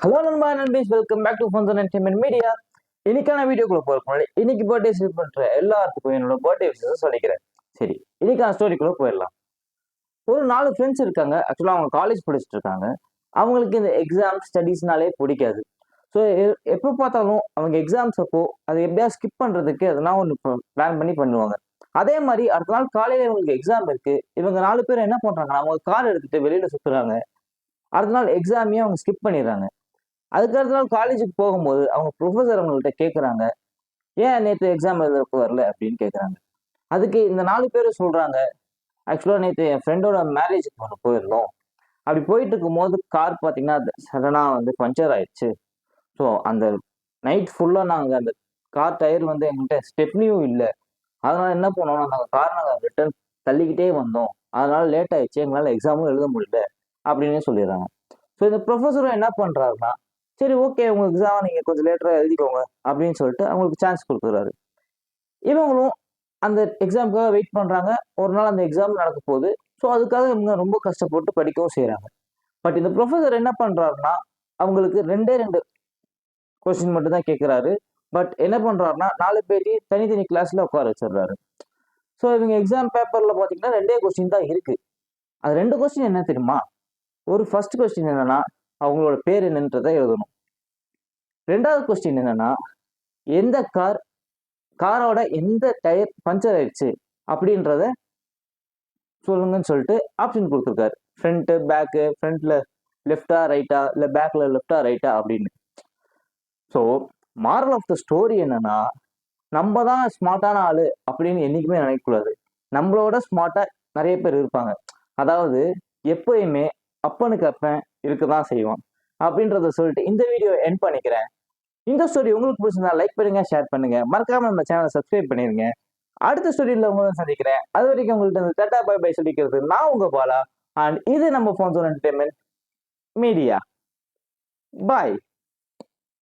Hello நண்பா நண்பீஸ், welcome back to ஃபன்சன் என்டர்டைன்மெண்ட் மீடியா. இன்னைக்கான வீடியோக்குள்ள போறதுக்கு முன்னாடி இன்னைக்கு பர்த்டே செலிப்ரேட் பண்ற எல்லாத்துக்கும் என்னோட பர்த்டே விஷயம் சொல்லிக்கிறேன். சரி, இன்னைக்கான ஸ்டோரிக்குள்ள போயிடலாம். ஒரு 4 ஃப்ரெண்ட்ஸ் இருக்காங்க. ஆக்சுவலா அவங்க காலேஜ் படிச்சுட்டு இருக்காங்க. அவங்களுக்கு இந்த எக்ஸாம் ஸ்டடீஸ்னாலே பிடிக்காது. ஸோ எப்போ பார்த்தாலும் அவங்க எக்ஸாம்ஸ் அப்போ அதை எப்படியா ஸ்கிப் பண்றதுக்கு எதனா ஒன்று பிளான் பண்ணி பண்ணுவாங்க. அதே மாதிரி அடுத்த நாள் காலையில இவங்களுக்கு எக்ஸாம் இருக்கு. இவங்க 4 பேர் என்ன பண்றாங்கன்னா, அவங்க கார் எடுத்துட்டு வெளியில சுத்துறாங்க. அடுத்த நாள் எக்ஸாமையும் அவங்க ஸ்கிப் பண்ணிடுறாங்க. அதுக்கு அடுத்த நாள் காலேஜுக்கு போகும்போது அவங்க ப்ரொஃபசர் அவங்கள்ட்ட கேட்குறாங்க, ஏன் நேற்று எக்ஸாம் எழுதுறப்போ வரல அப்படின்னு கேட்குறாங்க. அதுக்கு இந்த 4 பேரும் சொல்றாங்க, ஆக்சுவலாக நேற்று என் ஃப்ரெண்டோட மேரேஜுக்கு ஒன்று போயிருந்தோம். அப்படி போயிட்டு இருக்கும்போது கார் பார்த்தீங்கன்னா சடனாக வந்து பஞ்சர் ஆயிடுச்சு. ஸோ அந்த நைட் ஃபுல்லாக நாங்கள் அந்த கார் டயர் வந்து எங்கள்கிட்ட ஸ்டெப்னியும் இல்லை. அதனால என்ன பண்ணோம், நாங்கள் கார் நாங்கள் ரிட்டர்ன் தள்ளிக்கிட்டே வந்தோம். அதனால லேட் ஆயிடுச்சு, எங்களால் எக்ஸாமும் எழுத முடியல அப்படின்னு சொல்லிடுறாங்க. ஸோ இந்த ப்ரொஃபஸரும் என்ன பண்றாருன்னா, சரி ஓகே உங்க எக்ஸாம் நீங்க கொஞ்சம் லேட்டரா எழுதிக்கோங்க அப்படின்னு சொல்லிட்டு அவங்களுக்கு சான்ஸ் கொடுக்குறாரு. இவங்களும் அந்த எக்ஸாமுக்காக வெயிட் பண்றாங்க. ஒரு நாள் அந்த எக்ஸாம் நடக்க போகுது. ஸோ அதுக்காக இவங்க ரொம்ப கஷ்டப்பட்டு படிக்கவும் செய்றாங்க. பட் இந்த ப்ரொஃபஸர் என்ன பண்றாருன்னா, அவங்களுக்கு 2 கொஸ்டின் மட்டும் தான் கேட்கிறாரு. பட் என்ன பண்றாருன்னா 4 பேரையும் தனித்தனி கிளாஸ்ல உட்கார வச்சிடுறாரு. ஸோ இவங்க எக்ஸாம் பேப்பர்ல பாத்தீங்கன்னா 2 கொஸ்டின் தான் இருக்கு. அது 2 கொஸ்டின் என்ன தெரியுமா? ஒரு ஃபர்ஸ்ட் கொஸ்டின் என்னன்னா, அவங்களோட பேர் என்னன்றதை எழுதணும். 2வது கொஸ்டின் என்னன்னா, எந்த காரோட எந்த டயர் பஞ்சர் ஆயிடுச்சு அப்படின்றத சொல்லுங்கன்னு சொல்லிட்டு ஆப்ஷன் கொடுத்துருக்காரு. ஃப்ரண்ட், பேக்கு, ஃப்ரண்ட்ல லெஃப்டா ரைட்டா, இல்ல பேக்ல லெஃப்டா ரைட்டா அப்படின்னு. So moral of the story என்னன்னா, நம்ம தான் ஸ்மார்ட்டான ஆளு அப்படின்னு என்னைக்குமே நினைக்கக்கூடாது. நம்மளோட ஸ்மார்ட்டா நிறைய பேர் இருப்பாங்க. அதாவது எப்பயுமே அப்பனுக்கு அப்பன் இருக்கதான் செய்வான் அப்படின்றத சொல்லிட்டு இந்த வீடியோ எண்ட் பண்ணிக்கிறேன். இந்த ஸ்டோரி உங்களுக்கு பிடிச்சிருந்தா லைக் பண்ணுங்க, ஷேர் பண்ணுங்க, மறக்காம நம்ம சேனலை சப்ஸ்கிரைப் பண்ணிருங்க. அடுத்த ஸ்டோரியில உங்களை சந்திக்கிறேன். அது வரைக்கும் உங்கள்கிட்ட டாடா பை பை சொல்லிக்கிறது நான் உங்க பாலா. அண்ட் இது நம்ம ஃபோன்ஸ் என்டர்டைன்மெண்ட் மீடியா. பாய்.